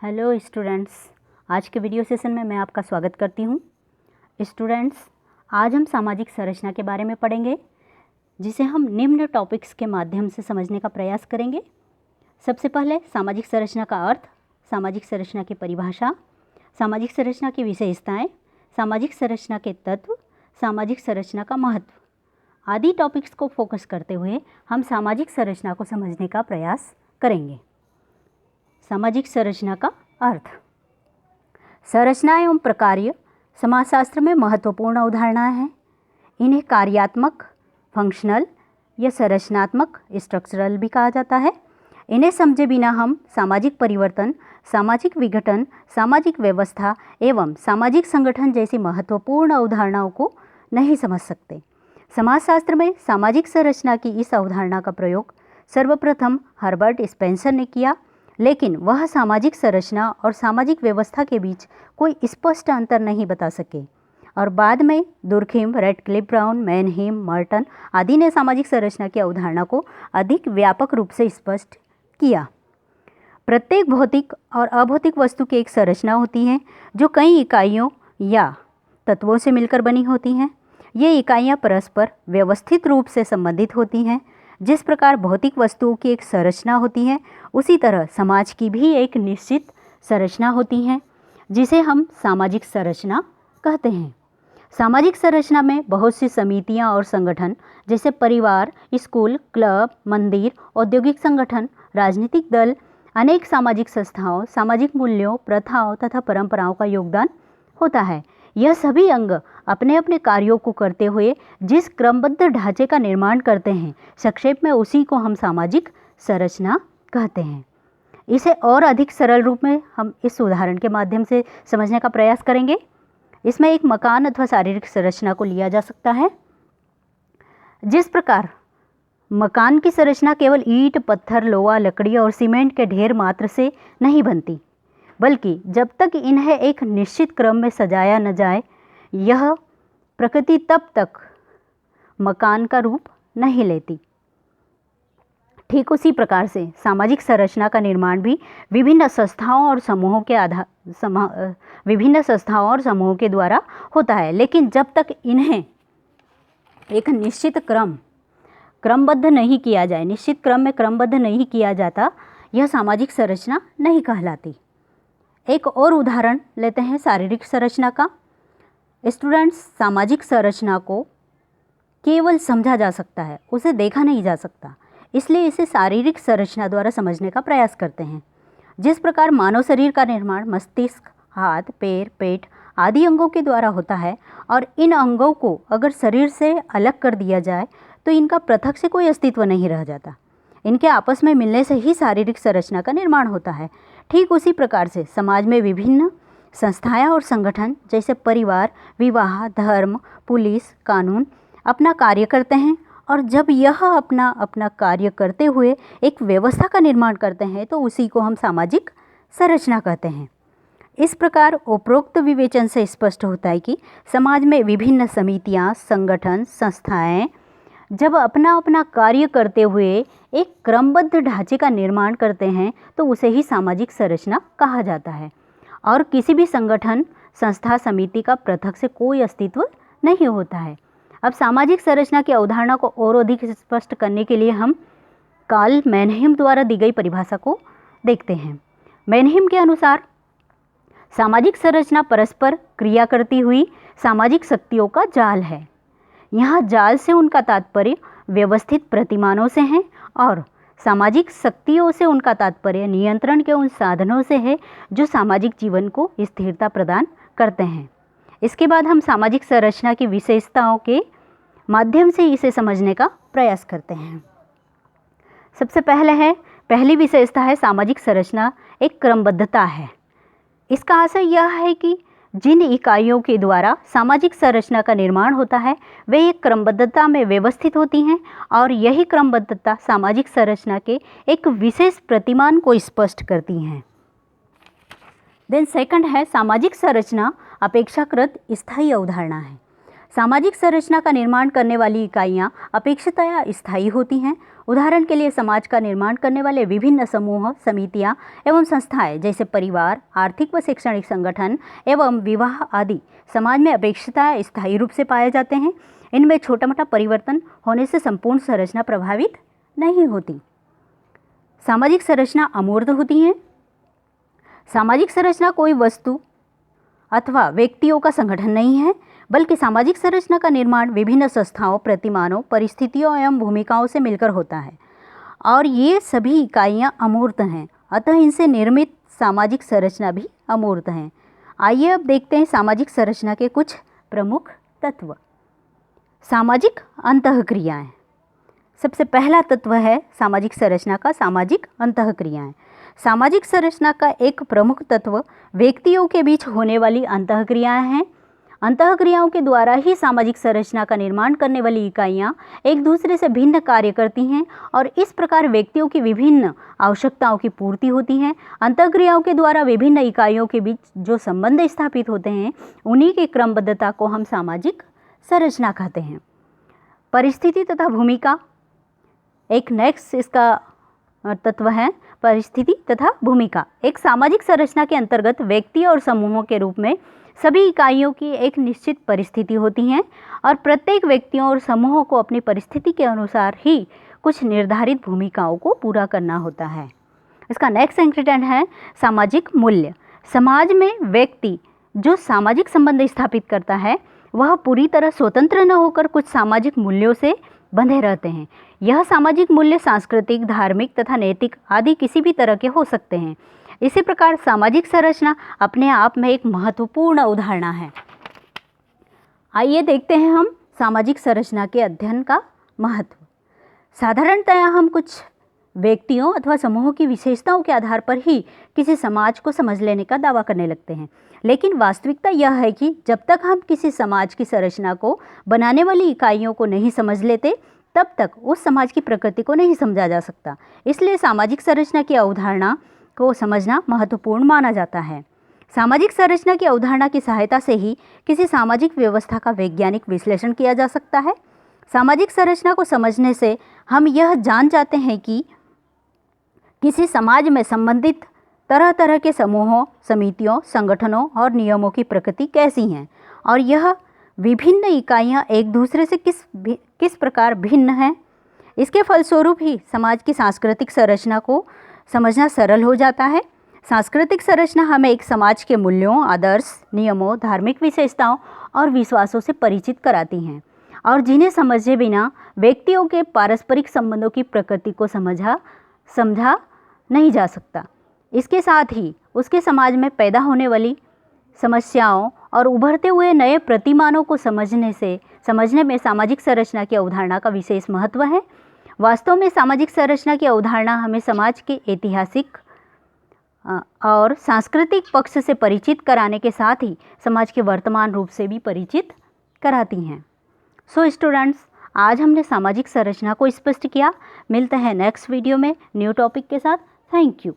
Hello students, आज के video session में मैं आपका स्वागत करती हूँ। स्टूडेंट्स, आज हम सामाजिक संरचना के बारे में पढ़ेंगे, जिसे हम निम्न टॉपिक्स के माध्यम से समझने का प्रयास करेंगे। सबसे पहले सामाजिक संरचना का अर्थ, सामाजिक संरचना की परिभाषा, सामाजिक संरचना की विशेषताएं, सामाजिक संरचना के तत्व, सामाजिक संरचना का महत्व आदि टॉपिक्स को फोकस करते हुए हम सामाजिक संरचना को समझने का प्रयास करेंगे। सामाजिक संरचना का अर्थ। संरचना एवं प्रकार्य समाजशास्त्र में महत्वपूर्ण अवधारणाएं हैं। इन्हें कार्यात्मक, फंक्शनल या संरचनात्मक, स्ट्रक्चरल भी कहा जाता है। इन्हें समझे बिना हम सामाजिक परिवर्तन, सामाजिक विघटन, सामाजिक व्यवस्था एवं सामाजिक संगठन जैसी महत्वपूर्ण अवधारणाओं को नहीं समझ सकते। समाजशास्त्र में सामाजिक संरचना की इस अवधारणा का प्रयोग सर्वप्रथम हर्बर्ट स्पेंसर ने किया, लेकिन वह सामाजिक संरचना और सामाजिक व्यवस्था के बीच कोई स्पष्ट अंतर नहीं बता सके और बाद में दुर्खिम, रेडक्लिफ ब्राउन, मैनहीम, मर्टन आदि ने सामाजिक संरचना की अवधारणा को अधिक व्यापक रूप से स्पष्ट किया। प्रत्येक भौतिक और अभौतिक वस्तु की एक संरचना होती है जो कई इकाइयों या तत्वों से मिलकर बनी होती हैं। ये इकाइयाँ परस्पर व्यवस्थित रूप से संबंधित होती हैं। जिस प्रकार भौतिक वस्तुओं की एक संरचना होती है, उसी तरह समाज की भी एक निश्चित संरचना होती है, जिसे हम सामाजिक संरचना कहते हैं। सामाजिक संरचना में बहुत सी समितियां और संगठन जैसे परिवार, स्कूल, क्लब, मंदिर, औद्योगिक संगठन, राजनीतिक दल, अनेक सामाजिक संस्थाओं, सामाजिक मूल्यों, प्रथाओं तथा परंपराओं का योगदान होता है। यह सभी अंग अपने अपने कार्यों को करते हुए जिस क्रमबद्ध ढांचे का निर्माण करते हैं, संक्षेप में उसी को हम सामाजिक संरचना कहते हैं। इसे और अधिक सरल रूप में हम इस उदाहरण के माध्यम से समझने का प्रयास करेंगे। इसमें एक मकान अथवा शारीरिक संरचना को लिया जा सकता है। जिस प्रकार मकान की संरचना केवल ईंट, पत्थर, लोहा, लकड़ी और सीमेंट के ढेर मात्र से नहीं बनती, बल्कि जब तक इन्हें एक निश्चित क्रम में सजाया न जाए, यह प्रकृति तब तक मकान का रूप नहीं लेती। ठीक उसी प्रकार से सामाजिक संरचना का निर्माण भी विभिन्न संस्थाओं और समूहों के द्वारा होता है, लेकिन जब तक इन्हें एक निश्चित क्रमबद्ध नहीं किया जाए, निश्चित क्रम में क्रमबद्ध नहीं किया जाता, यह सामाजिक संरचना नहीं कहलाती। एक और उदाहरण लेते हैं शारीरिक संरचना का। स्टूडेंट्स, सामाजिक संरचना को केवल समझा जा सकता है, उसे देखा नहीं जा सकता, इसलिए इसे शारीरिक संरचना द्वारा समझने का प्रयास करते हैं। जिस प्रकार मानव शरीर का निर्माण मस्तिष्क, हाथ, पैर, पेट आदि अंगों के द्वारा होता है और इन अंगों को अगर शरीर से अलग कर दिया जाए तो इनका पृथक से कोई अस्तित्व नहीं रह जाता। इनके आपस में मिलने से ही शारीरिक संरचना का निर्माण होता है। ठीक उसी प्रकार से समाज में विभिन्न संस्थाएं और संगठन जैसे परिवार, विवाह, धर्म, पुलिस, कानून अपना कार्य करते हैं और जब यह अपना कार्य करते हुए एक व्यवस्था का निर्माण करते हैं तो उसी को हम सामाजिक संरचना कहते हैं। इस प्रकार उपरोक्त विवेचन से स्पष्ट होता है कि समाज में विभिन्न समितियां, संगठन, संस्थाएं जब अपना कार्य करते हुए एक क्रमबद्ध ढांचे का निर्माण करते हैं तो उसे ही सामाजिक संरचना कहा जाता है और किसी भी संगठन, संस्था, समिति का पृथक से कोई अस्तित्व नहीं होता है। अब सामाजिक संरचना की अवधारणा को और अधिक स्पष्ट करने के लिए हम कार्ल मैनहीम द्वारा दी गई परिभाषा को देखते हैं। मैनहीम के अनुसार सामाजिक संरचना परस्पर क्रिया करती हुई सामाजिक शक्तियों का जाल है। यहाँ जाल से उनका तात्पर्य व्यवस्थित प्रतिमानों से है और सामाजिक शक्तियों से उनका तात्पर्य नियंत्रण के उन साधनों से है जो सामाजिक जीवन को स्थिरता प्रदान करते हैं। इसके बाद हम सामाजिक संरचना की विशेषताओं के माध्यम से इसे समझने का प्रयास करते हैं। सबसे पहली विशेषता है सामाजिक संरचना एक क्रमबद्धता है। इसका आशय यह है कि जिन इकाइयों के द्वारा सामाजिक संरचना का निर्माण होता है वे एक क्रमबद्धता में व्यवस्थित होती हैं और यही क्रमबद्धता सामाजिक संरचना के एक विशेष प्रतिमान को स्पष्ट करती हैं। देन सेकंड है सामाजिक संरचना अपेक्षाकृत स्थायी अवधारणा है। सामाजिक संरचना का निर्माण करने वाली इकाइयाँ अपेक्षितया स्थायी होती हैं। उदाहरण के लिए समाज का निर्माण करने वाले विभिन्न समूह, समितियाँ एवं संस्थाएं जैसे परिवार, आर्थिक व शैक्षणिक संगठन एवं विवाह आदि समाज में अपेक्षितया स्थायी रूप से पाए जाते हैं। इनमें छोटा मोटा परिवर्तन होने से संपूर्ण संरचना प्रभावित नहीं होती। सामाजिक संरचना अमूर्त होती है। सामाजिक संरचना कोई वस्तु अथवा व्यक्तियों का संगठन नहीं है, बल्कि सामाजिक संरचना का निर्माण विभिन्न संस्थाओं, प्रतिमानों, परिस्थितियों एवं भूमिकाओं से मिलकर होता है और ये सभी इकाइयाँ अमूर्त हैं, अतः इनसे निर्मित सामाजिक संरचना भी अमूर्त हैं। आइए अब देखते हैं सामाजिक संरचना के कुछ प्रमुख तत्व। सामाजिक अंतःक्रियाएं। सबसे पहला तत्व है सामाजिक संरचना का सामाजिक अंतःक्रियाएं। सामाजिक संरचना का एक प्रमुख तत्व व्यक्तियों के बीच होने वाली अंतःक्रियाएं हैं। अंतःक्रियाओं के द्वारा ही सामाजिक संरचना का निर्माण करने वाली इकाइयां एक दूसरे से भिन्न कार्य करती हैं और इस प्रकार व्यक्तियों की विभिन्न आवश्यकताओं की पूर्ति होती है। अंतःक्रियाओं के द्वारा विभिन्न इकाइयों के बीच जो संबंध स्थापित होते हैं, उन्हीं की क्रमबद्धता को हम सामाजिक संरचना कहते हैं। परिस्थिति तथा भूमिका एक नेक्स्ट इसका तत्व है। परिस्थिति तथा भूमिका एक सामाजिक संरचना के अंतर्गत व्यक्ति और समूहों के रूप में सभी इकाइयों की एक निश्चित परिस्थिति होती है और प्रत्येक व्यक्तियों और समूहों को अपनी परिस्थिति के अनुसार ही कुछ निर्धारित भूमिकाओं को पूरा करना होता है। इसका नेक्स्ट इंग्रेडिएंट है सामाजिक मूल्य। समाज में व्यक्ति जो सामाजिक संबंध स्थापित करता है वह पूरी तरह स्वतंत्र न होकर कुछ सामाजिक मूल्यों से बंधे रहते हैं। यह सामाजिक मूल्य सांस्कृतिक, धार्मिक तथा नैतिक आदि किसी भी तरह के हो सकते हैं। इसी प्रकार सामाजिक संरचना अपने आप में एक महत्वपूर्ण अवधारणा है। आइए देखते हैं हम सामाजिक संरचना के अध्ययन का महत्व। साधारणतया हम कुछ व्यक्तियों अथवा समूहों की विशेषताओं के आधार पर ही किसी समाज को समझ लेने का दावा करने लगते हैं, लेकिन वास्तविकता यह है कि जब तक हम किसी समाज की संरचना को बनाने वाली इकाइयों को नहीं समझ लेते, तब तक उस समाज की प्रकृति को नहीं समझा जा सकता। इसलिए सामाजिक संरचना की अवधारणा को समझना महत्वपूर्ण माना जाता है। सामाजिक संरचना की अवधारणा की सहायता से ही किसी सामाजिक व्यवस्था का वैज्ञानिक विश्लेषण किया जा सकता है। सामाजिक संरचना को समझने से हम यह जान जाते हैं कि किसी समाज में संबंधित तरह तरह के समूहों, समितियों, संगठनों और नियमों की प्रकृति कैसी हैं और यह विभिन्न इकाइयाँ एक दूसरे से किस प्रकार भिन्न हैं। इसके फलस्वरूप ही समाज की सांस्कृतिक संरचना को समझना सरल हो जाता है। सांस्कृतिक संरचना हमें एक समाज के मूल्यों, आदर्श, नियमों, धार्मिक विशेषताओं और विश्वासों से परिचित कराती हैं और जिन्हें समझे बिना व्यक्तियों के पारस्परिक संबंधों की प्रकृति को समझा नहीं जा सकता। इसके साथ ही उसके समाज में पैदा होने वाली समस्याओं और उभरते हुए नए प्रतिमानों को समझने में सामाजिक संरचना की अवधारणा का विशेष महत्व है। वास्तव में सामाजिक संरचना की अवधारणा हमें समाज के ऐतिहासिक और सांस्कृतिक पक्ष से परिचित कराने के साथ ही समाज के वर्तमान रूप से भी परिचित कराती हैं। सो स्टूडेंट्स, आज हमने सामाजिक संरचना को स्पष्ट किया। मिलते हैं नेक्स्ट वीडियो में न्यू टॉपिक के साथ। Thank you.